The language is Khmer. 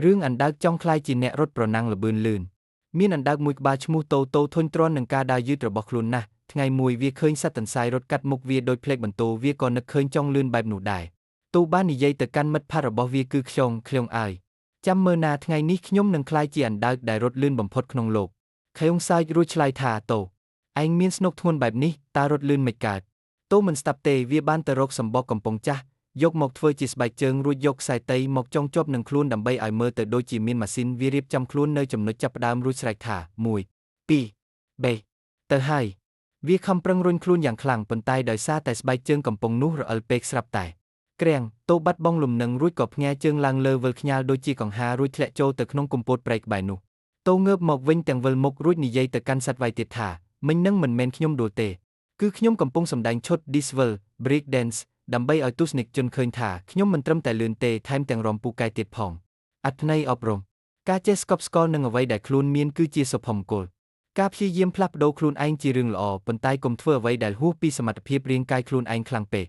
រឿងអណ្ដើកចង់ក្លាយជាអ្នករត់ប្រណាំងល្បឿនលឿនមានអណ្ដើកមួយក្បាលឈ្មោះតូតូធុញទ្រាន់នឹងការដើរយឺតរបស់ខ្លួនណាស់ថ្ងៃមួយវាឃើញសត្វទន្សាយរត់កាត់មុខវាដោយភ្លេចបន្ទោវាក៏នឹកឃើញចង់លឿនបែបនោះដែរទូបាននិយាយទៅកាន់មិត្តភក្តិរបស់វាគឺខ្យងអើយចាំមើលណាថ្ងៃនេះខ្ញុំនឹងក្លាយជាអណ្ដើកដែលរត់លឿនបំផុតក្នុងលោកខ្យងសើចរួចឆ្លើយថាតូឯងមានស្នុកធ្ងន់បែបនេះតើរត់លឿនមិនកើតតូមិនស្ដាប់ទេវាបានទៅរកសម្បកកំប៉ុងចាស់យកមកធ្វើជាស្បែកជើងរួចយកខ្សែតីមកចងជាប់នឹងខ្លួនដើម្បីឲ្យមើលទៅដូចជាមានម៉ាស៊ីនវារៀបចំខ្លួននៅចំណុចចាប់ផ្ដើមរួចស្រែកថា1 2 3ទៅហើយវាខំប្រឹងរុញខ្លួនយ៉ាងខ្លាំងប៉ុន្តែដោយសារតែស្បែកជើងកំប៉ុងនោះរអិលពេកស្រាប់តែក្រាំងតូបាត់បង់លំនឹងរួចក៏ផ្ញើជើងឡើងលើវិលខ្ញាល់ដូចជាកង្ហារួចធ្លាក់ចូលទៅក្នុងគុម្ពោតព្រៃក្បែរនោះតូងើបមកវិញទាំងវិលមុខរួចនិយាយទៅកាន់សត្វវាយទៀតថាមិញនឹងមិនមែនខ្ញុំដួលទេគឺខ្ញុំកំពុងសម្ដែងឈុត Disvel Break Dance ដើម្បីឲ្យទស្សនិកជនឃើញថាខ្ញុំមិនត្រឹមតែលឿនទេថែមទាំងរំពូកែទៀតផងអត្ថន័យអប់រំការចេះស្កប់ស្កល់នឹងអ្វីដែលខ្លួនមានគឺជាសុភមង្គលការព្យាយាមផ្លាស់ប្ដូរខ្លួនឯងជារឿងល្អប៉ុន្តែកុំធ្វើអ្វីដែលហួសពីសមត្ថភាពរាងកាយខ្លួនឯងខ្លាំងពេក